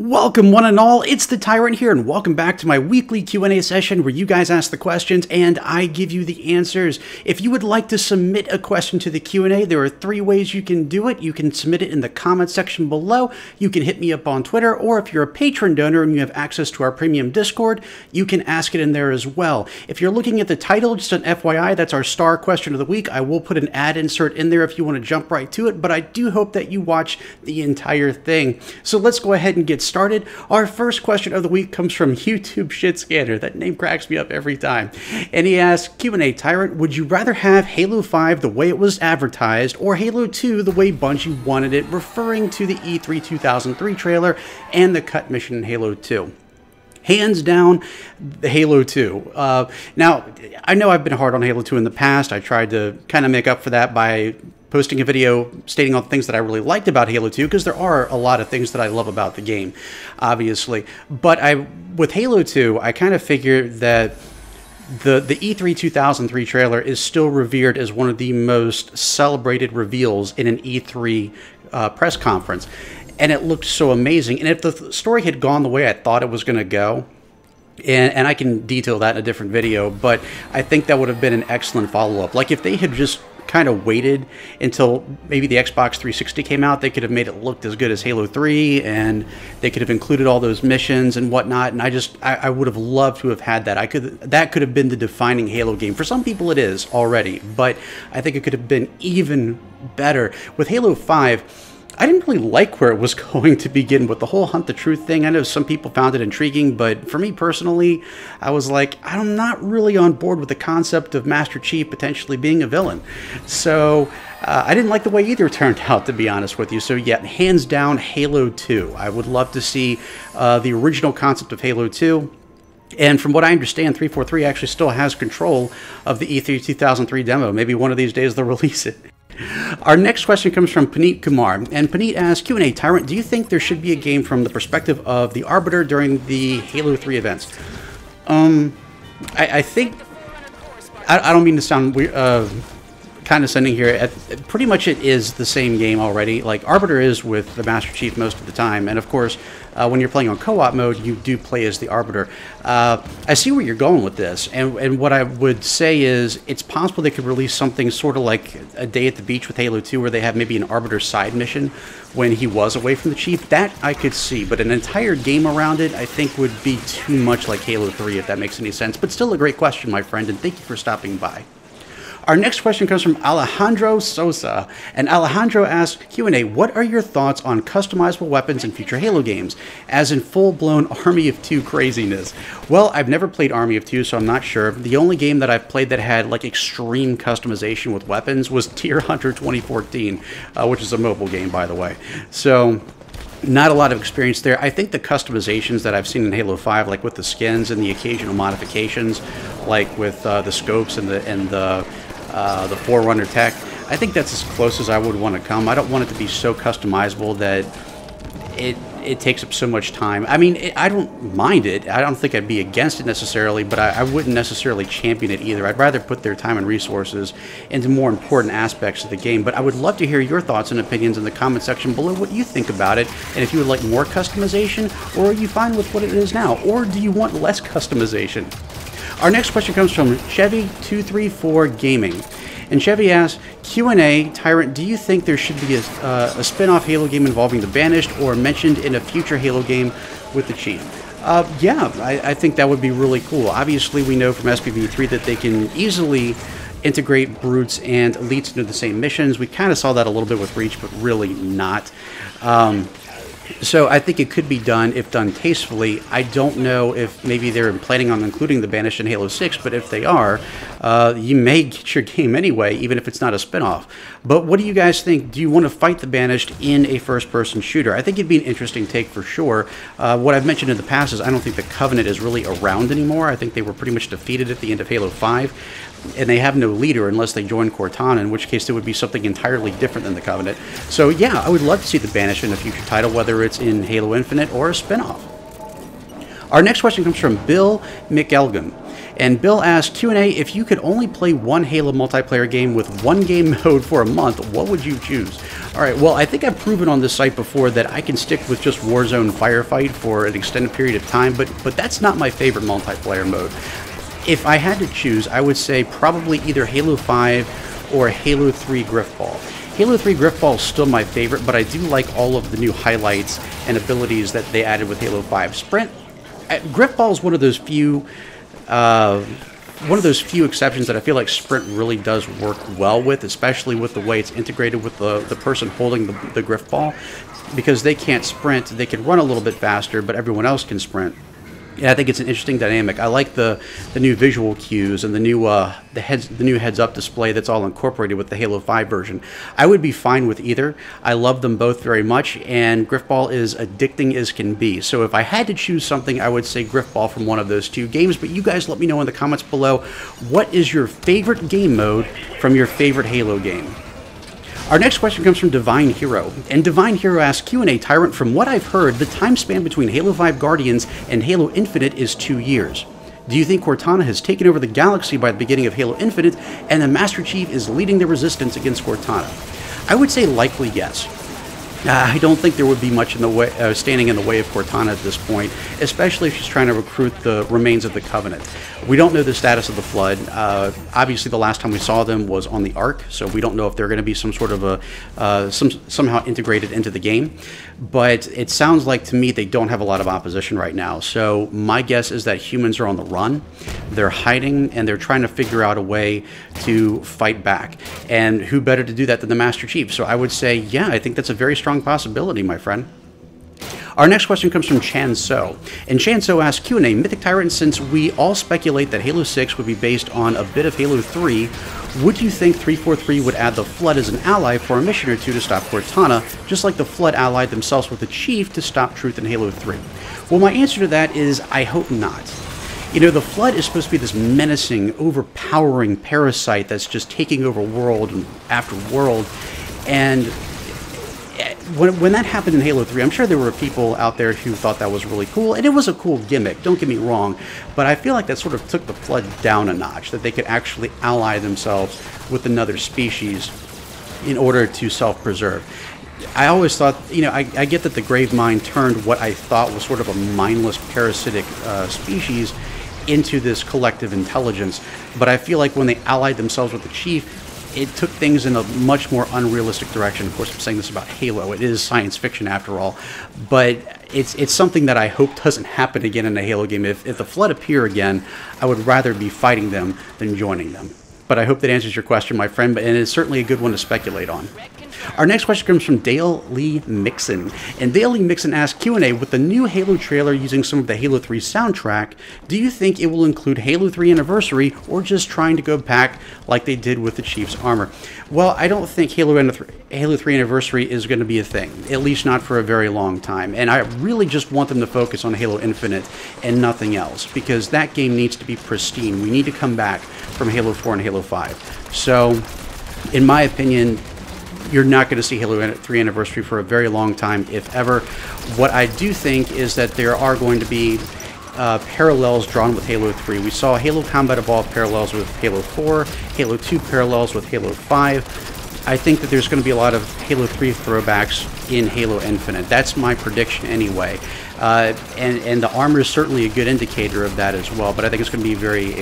Welcome one and all, it's the Tyrant here, and welcome back to my weekly Q&A session where you guys ask the questions and I give you the answers. If you would like to submit a question to the Q&A, there are three ways you can do it. You can submit it in the comment section below, you can hit me up on Twitter, or if you're a patron donor and you have access to our premium Discord, you can ask it in there as well. If you're looking at the title, just an FYI, that's our star question of the week. I will put an ad insert in there if you want to jump right to it, but I do hope that you watch the entire thing. So let's go ahead and get started. Our first question of the week comes from YouTube Shit Scanner. That name cracks me up every time. And he asks, Q&A Tyrant, would you rather have Halo 5 the way it was advertised or Halo 2 the way Bungie wanted it, referring to the E3 2003 trailer and the cut mission in Halo 2? Hands down, the Halo 2. Now, I know I've been hard on Halo 2 in the past. I tried to kind of make up for that by posting a video stating all the things that I really liked about Halo 2, because there are a lot of things that I love about the game, obviously. But with Halo 2, I kind of figured that the E3 2003 trailer is still revered as one of the most celebrated reveals in an E3 press conference. And it looked so amazing. And if the story had gone the way I thought it was going to go, and I can detail that in a different video, but I think that would have been an excellent follow-up. Like, if they had just kind of waited until maybe the Xbox 360 came out, they could have made it look as good as Halo 3, and they could have included all those missions and whatnot. And I would have loved to have had that. That could have been the defining Halo game. For some people it is already, but I think it could have been even better. With Halo 5, I didn't really like where it was going to begin with. The whole Hunt the Truth thing, I know some people found it intriguing, but for me personally, I was like, I'm not really on board with the concept of Master Chief potentially being a villain. So I didn't like the way either turned out, to be honest with you. So yeah, hands down, Halo 2. I would love to see the original concept of Halo 2. And from what I understand, 343 actually still has control of the E3 2003 demo. Maybe one of these days they'll release it. Our next question comes from Paneet Kumar, and Paneet asks, Q&A Tyrant, do you think there should be a game from the perspective of the Arbiter during the Halo 3 events? I think, I don't mean to sound weird, condescending here. Pretty much it is the same game already. Like, Arbiter is with the Master Chief most of the time, and of course, when you're playing on co-op mode, you do play as the Arbiter. I see where you're going with this, and what I would say is it's possible they could release something sort of like A Day at the Beach with Halo 2, where they have maybe an Arbiter side mission when he was away from the Chief. That I could see, but an entire game around it I think would be too much like Halo 3, if that makes any sense. But still a great question, my friend, and thank you for stopping by. Our next question comes from Alejandro Sosa, and Alejandro asks, Q&A, what are your thoughts on customizable weapons in future Halo games, as in full-blown Army of Two craziness? Well, I've never played Army of Two, so I'm not sure. The only game that I've played that had like extreme customization with weapons was Tier Hunter 2014, which is a mobile game, by the way. So not a lot of experience there. I think the customizations that I've seen in Halo 5, like with the skins and the occasional modifications, like with the scopes and the Forerunner tech, I think that's as close as I would want to come. I don't want it to be so customizable that it takes up so much time. I mean, I don't mind it. I don't think I'd be against it necessarily, but I wouldn't necessarily champion it either. I'd rather put their time and resources into more important aspects of the game. But I would love to hear your thoughts and opinions in the comment section below, what you think about it, and if you would like more customization, or are you fine with what it is now, or do you want less customization? Our next question comes from Chevy234 Gaming, and Chevy asks, Q&A Tyrant, do you think there should be a spin-off Halo game involving the Banished, or mentioned in a future Halo game with the Chief? Yeah, I think that would be really cool. Obviously, we know from SPV3 that they can easily integrate brutes and elites into the same missions. We kind of saw that a little bit with Reach, but really not. So I think it could be done if done tastefully. I don't know if maybe they're planning on including the Banished in Halo 6, but if they are, you may get your game anyway, even if it's not a spinoff. But what do you guys think? Do you want to fight the Banished in a first-person shooter? I think it'd be an interesting take for sure. What I've mentioned in the past is I don't think the Covenant is really around anymore. I think they were pretty much defeated at the end of Halo 5. And they have no leader unless they join Cortana, in which case it would be something entirely different than the Covenant. So yeah, I would love to see the Banished in a future title, whether it's in Halo Infinite or a spinoff. Our next question comes from Bill McElgin, And Bill asked, Q&A, if you could only play one Halo multiplayer game with one game mode for a month, what would you choose? All right, well, I think I've proven on this site before that I can stick with just Warzone Firefight for an extended period of time, but that's not my favorite multiplayer mode. If I had to choose, I would say probably either Halo 5 or Halo 3 Griffball. Halo 3 Griffball is still my favorite, but I do like all of the new highlights and abilities that they added with Halo 5. Sprint, Griffball is one of those few exceptions that I feel like Sprint really does work well with, especially with the way it's integrated with the person holding the Griffball, because they can't sprint. They can run a little bit faster, but everyone else can sprint. Yeah, I think it's an interesting dynamic. I like the new visual cues and the new heads-up display that's all incorporated with the Halo 5 version. I would be fine with either. I love them both very much, and Griffball is addicting as can be. So if I had to choose something, I would say Griffball from one of those two games. But you guys let me know in the comments below, what is your favorite game mode from your favorite Halo game? Our next question comes from Divine Hero, and Divine Hero asks, Q&A Tyrant, from what I've heard, the time span between Halo 5 Guardians and Halo Infinite is 2 years. Do you think Cortana has taken over the galaxy by the beginning of Halo Infinite, and the Master Chief is leading the resistance against Cortana? I would say likely yes. I don't think there would be much in the way, standing in the way of Cortana at this point, especially if she's trying to recruit the remains of the Covenant. We don't know the status of the Flood. Obviously, the last time we saw them was on the Ark, so we don't know if they're going to be some sort of somehow integrated into the game. But it sounds like to me they don't have a lot of opposition right now. So my guess is that humans are on the run, they're hiding, and they're trying to figure out a way to fight back. And who better to do that than the Master Chief? So I would say, yeah, I think that's a very strong possibility, my friend. Our next question comes from Chan So. And Chan So asks, Q&A, Mythic Tyrant, since we all speculate that Halo 6 would be based on a bit of Halo 3, would you think 343 would add the Flood as an ally for a mission or two to stop Cortana, just like the Flood allied themselves with the Chief to stop Truth in Halo 3? Well, my answer to that is I hope not. You know, the Flood is supposed to be this menacing, overpowering parasite that's just taking over world after world, and when that happened in Halo 3, I'm sure there were people out there who thought that was really cool, and it was a cool gimmick, don't get me wrong, but I feel like that sort of took the Flood down a notch, that they could actually ally themselves with another species in order to self-preserve. I always thought, you know, I get that the Gravemind turned what I thought was sort of a mindless parasitic species into this collective intelligence, but I feel like when they allied themselves with the Chief, it took things in a much more unrealistic direction. Of course, I'm saying this about Halo. It is science fiction after all. But it's something that I hope doesn't happen again in a Halo game. If the Flood appear again, I would rather be fighting them than joining them. But I hope that answers your question, my friend, and it's certainly a good one to speculate on. Our next question comes from Dale Lee Mixon. And Dale Lee Mixon asks, Q&A, with the new Halo trailer using some of the Halo 3 soundtrack, do you think it will include Halo 3 Anniversary or just trying to go back like they did with the Chief's armor? Well, I don't think Halo 3 Anniversary is going to be a thing, at least not for a very long time. And I really just want them to focus on Halo Infinite and nothing else, because that game needs to be pristine. We need to come back from Halo 4 and Halo 5. So, in my opinion, you're not going to see Halo 3 Anniversary for a very long time, if ever. What I do think is that there are going to be parallels drawn with Halo 3. We saw Halo Combat Evolved parallels with Halo 4, Halo 2 parallels with Halo 5. I think that there's going to be a lot of Halo 3 throwbacks in Halo Infinite. That's my prediction anyway. And the armor is certainly a good indicator of that as well, but I think it's going to be very,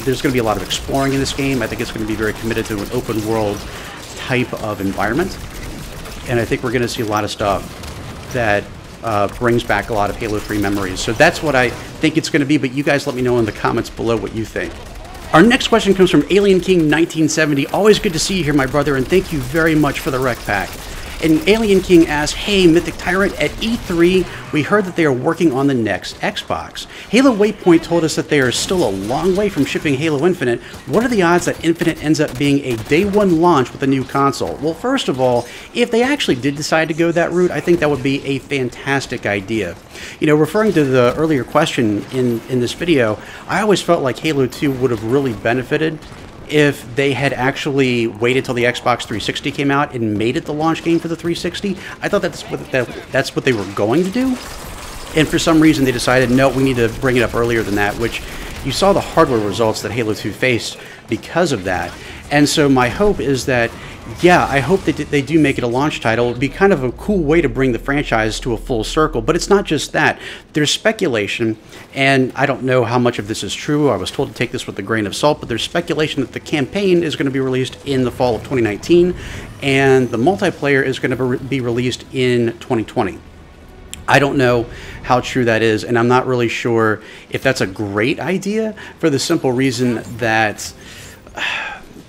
there's going to be a lot of exploring in this game. I think it's going to be very committed to an open world type of environment, and I think we're going to see a lot of stuff that brings back a lot of Halo 3 memories. So that's what I think it's going to be, but you guys let me know in the comments below what you think. Our next question comes from Alien King 1970. Always good to see you here, my brother, and thank you very much for the rec pack. And Alien King asks, hey, Mythic Tyrant, at E3, we heard that they are working on the next Xbox. Halo Waypoint told us that they are still a long way from shipping Halo Infinite. What are the odds that Infinite ends up being a day one launch with a new console? Well, first of all, if they actually did decide to go that route, I think that would be a fantastic idea. You know, referring to the earlier question in this video, I always felt like Halo 2 would have really benefited if they had actually waited till the Xbox 360 came out and made it the launch game for the 360. I thought that's what they were going to do, and for some reason they decided, no, we need to bring it up earlier than that, which, you saw the hardware results that Halo 2 faced because of that. And so my hope is that, yeah, I hope that they do make it a launch title. It would be kind of a cool way to bring the franchise to a full circle. But it's not just that. There's speculation, and I don't know how much of this is true. I was told to take this with a grain of salt, but there's speculation that the campaign is going to be released in the fall of 2019, and the multiplayer is going to be released in 2020. I don't know how true that is, and I'm not really sure if that's a great idea, for the simple reason that,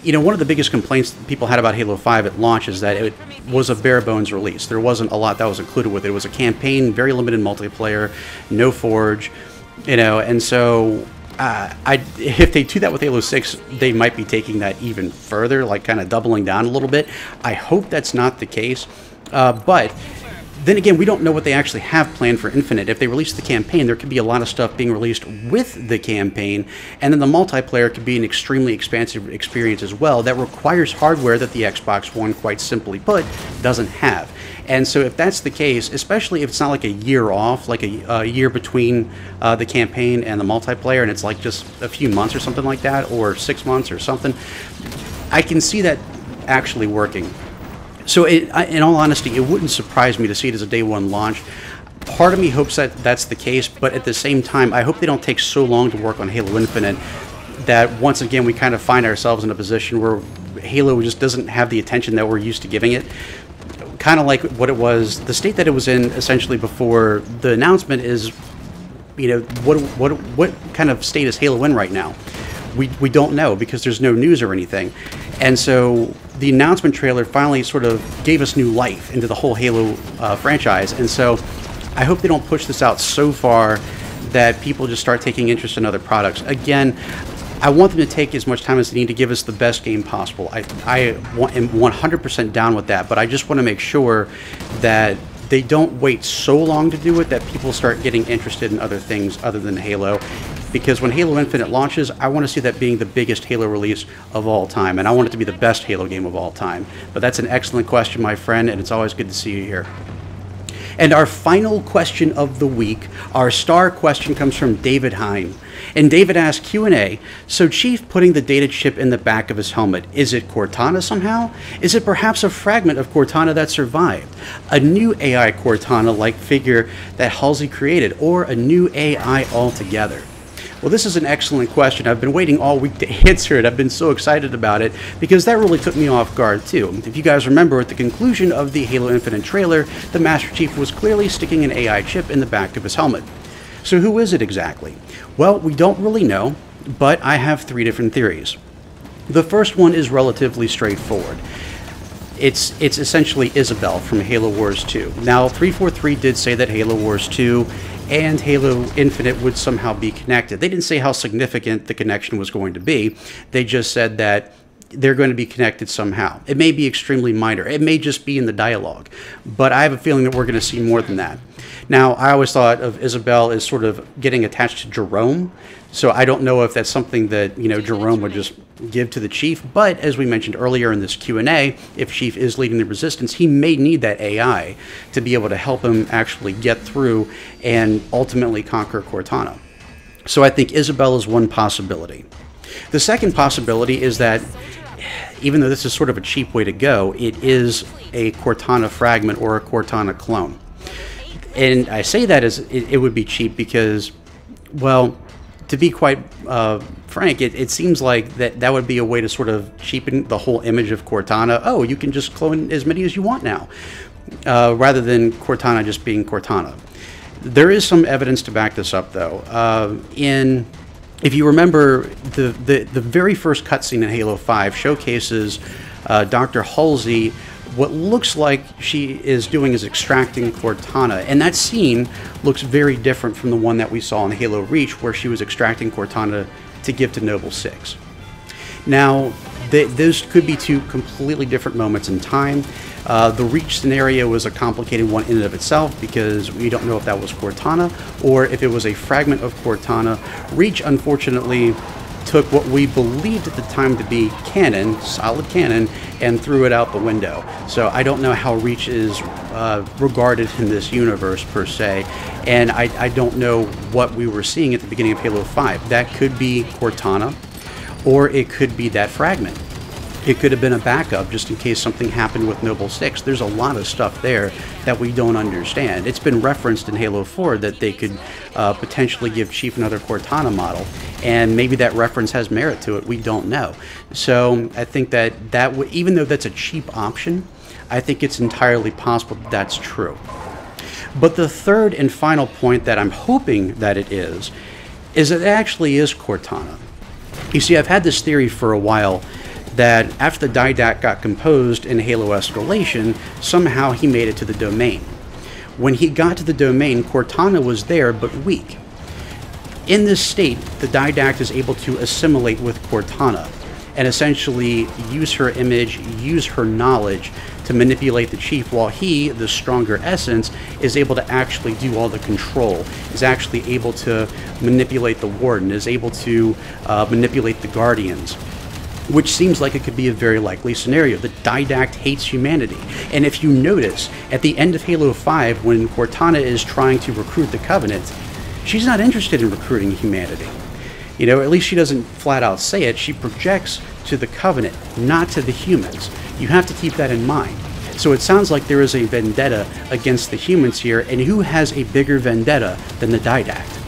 you know, one of the biggest complaints people had about Halo 5 at launch is that it was a bare bones release. There wasn't a lot that was included with it. It was a campaign, very limited multiplayer, no Forge, you know, and so if they do that with Halo 6, they might be taking that even further, like kind of doubling down a little bit. I hope that's not the case, but then again, we don't know what they actually have planned for Infinite. If they release the campaign, there could be a lot of stuff being released with the campaign, and then the multiplayer could be an extremely expansive experience as well that requires hardware that the Xbox One, quite simply put, doesn't have. And so if that's the case, especially if it's not like a year off, like a year between the campaign and the multiplayer, and it's like just a few months or something like that, or 6 months or something, I can see that actually working. So in all honesty, it wouldn't surprise me to see it as a day one launch. Part of me hopes that that's the case, but at the same time, I hope they don't take so long to work on Halo Infinite that once again we kind of find ourselves in a position where Halo just doesn't have the attention that we're used to giving it. Kind of like what it was, the state that it was in essentially before the announcement is, you know, what kind of state is Halo in right now? We don't know because there's no news or anything. And so the announcement trailer finally sort of gave us new life into the whole Halo franchise. And so I hope they don't push this out so far that people just start taking interest in other products. Again, I want them to take as much time as they need to give us the best game possible. I am 100% down with that, but I just want to make sure that they don't wait so long to do it that people start getting interested in other things other than Halo. Because when Halo Infinite launches, I want to see that being the biggest Halo release of all time, and I want it to be the best Halo game of all time. But that's an excellent question, my friend, and it's always good to see you here. And our final question of the week, our star question, comes from David Hine. And David asks, Q&A, so Chief putting the data chip in the back of his helmet, is it Cortana somehow? Is it perhaps a fragment of Cortana that survived? A new AI Cortana-like figure that Halsey created, or a new AI altogether? Well, this is an excellent question. I've been waiting all week to answer it. I've been so excited about it because that really took me off guard too. If you guys remember, at the conclusion of the Halo Infinite trailer, the Master Chief was clearly sticking an AI chip in the back of his helmet. So who is it exactly? Well, we don't really know, but I have 3 different theories. The first one is relatively straightforward. It's essentially Isabel from Halo Wars 2. Now, 343 did say that Halo Wars 2 and Halo Infinite would somehow be connected. They didn't say how significant the connection was going to be. They just said that they're going to be connected somehow. It may be extremely minor. It may just be in the dialogue. But I have a feeling that we're going to see more than that. Now, I always thought of Isabel as sort of getting attached to Jerome. So I don't know if that's something that, you know, Jerome would just give to the Chief. But as we mentioned earlier in this Q&A, if Chief is leading the Resistance, he may need that AI to be able to help him actually get through and ultimately conquer Cortana. So I think Isabel is one possibility. The second possibility is that, even though this is sort of a cheap way to go, it is a Cortana fragment or a Cortana clone. And I say that as it would be cheap because, well, to be quite frank, it seems like that would be a way to sort of cheapen the whole image of Cortana. Oh, you can just clone as many as you want now, rather than Cortana just being Cortana. There is some evidence to back this up, though. If you remember, the very first cutscene in Halo 5 showcases Dr. Halsey. What looks like she is doing is extracting Cortana, and that scene looks very different from the one that we saw in Halo Reach, where she was extracting Cortana to give to Noble 6. Now, those could be 2 completely different moments in time. The Reach scenario was a complicated one in and of itself because we don't know if that was Cortana or if it was a fragment of Cortana. Reach, unfortunately, took what we believed at the time to be canon, solid canon, and threw it out the window. So I don't know how Reach is regarded in this universe per se, and I don't know what we were seeing at the beginning of Halo 5. That could be Cortana, or it could be that fragment. It could have been a backup just in case something happened with Noble 6. There's a lot of stuff there that we don't understand. It's been referenced in Halo 4 that they could potentially give Chief another Cortana model, and maybe that reference has merit to it. We don't know. So I think that even though that's a cheap option, I think it's entirely possible that that's true. But the third and final point that I'm hoping that it is that it actually is Cortana. You see, I've had this theory for a while that after the Didact got composed in Halo Escalation, somehow he made it to the domain. When he got to the domain, Cortana was there, but weak. In this state, the Didact is able to assimilate with Cortana and essentially use her image, use her knowledge to manipulate the Chief, while he, the stronger essence, is able to actually do all the control, is actually able to manipulate the Warden, is able to manipulate the Guardians, which seems like it could be a very likely scenario. The Didact hates humanity. And if you notice, at the end of Halo 5, when Cortana is trying to recruit the Covenant, she's not interested in recruiting humanity. You know, at least she doesn't flat out say it. She projects to the Covenant, not to the humans. You have to keep that in mind. So it sounds like there is a vendetta against the humans here, and who has a bigger vendetta than the Didact?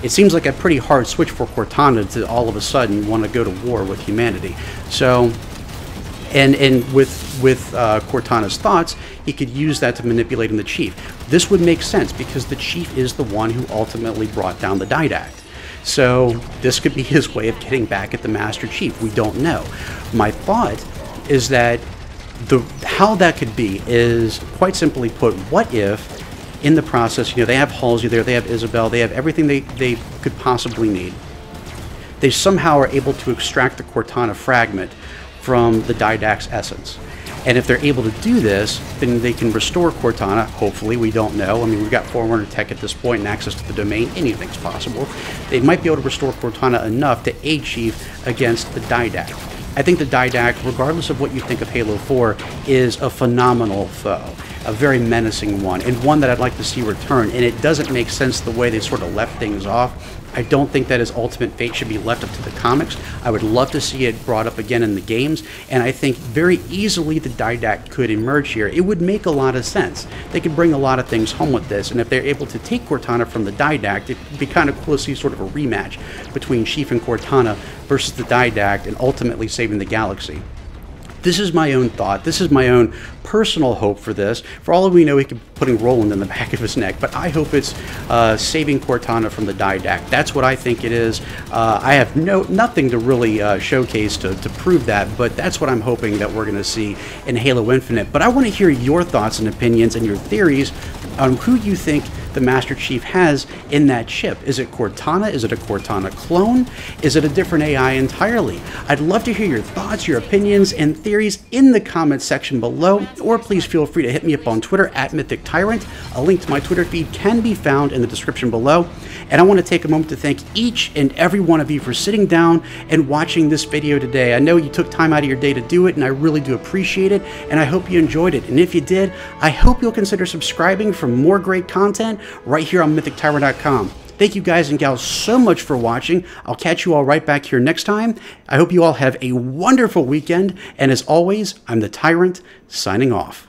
It seems like a pretty hard switch for Cortana to all of a sudden want to go to war with humanity. So, and with Cortana's thoughts, he could use that to manipulate the Chief. This would make sense because the Chief is the one who ultimately brought down the Didact. So this could be his way of getting back at the Master Chief. We don't know. My thought is that how that could be is, quite simply put, what if in the process, you know, they have Halsey there, they have Isabel, they have everything they could possibly need. They somehow are able to extract the Cortana fragment from the Didact's essence. And if they're able to do this, then they can restore Cortana, hopefully, we don't know. I mean, we've got Forerunner tech at this point and access to the domain, anything's possible. They might be able to restore Cortana enough to aid Chief against the Didact. I think the Didact, regardless of what you think of Halo 4, is a phenomenal foe. A very menacing one, and one that I'd like to see return. And it doesn't make sense the way they sort of left things off. I don't think that his ultimate fate should be left up to the comics. I would love to see it brought up again in the games, and I think very easily the Didact could emerge here. It would make a lot of sense. They could bring a lot of things home with this, and if they're able to take Cortana from the Didact, it'd be kind of cool to see sort of a rematch between Chief and Cortana versus the Didact, and ultimately saving the galaxy. This is my own thought. This is my own personal hope for this. For all we know, he could be putting Roland in the back of his neck, but I hope it's saving Cortana from the Didact. That's what I think it is. I have nothing to really showcase to prove that, but that's what I'm hoping that we're going to see in Halo Infinite. But I want to hear your thoughts and opinions and your theories on who you think the Master Chief has in that ship. Is it Cortana? Is it a Cortana clone? Is it a different AI entirely? I'd love to hear your thoughts, your opinions, and theories in the comments section below, or please feel free to hit me up on Twitter at MythicTyrant. A link to my Twitter feed can be found in the description below. And I want to take a moment to thank each and every one of you for sitting down and watching this video today. I know you took time out of your day to do it, and I really do appreciate it, and I hope you enjoyed it. And if you did, I hope you'll consider subscribing for more great content right here on MythicTyrant.com. Thank you guys and gals so much for watching. I'll catch you all right back here next time. I hope you all have a wonderful weekend, and as always, I'm the Tyrant, signing off.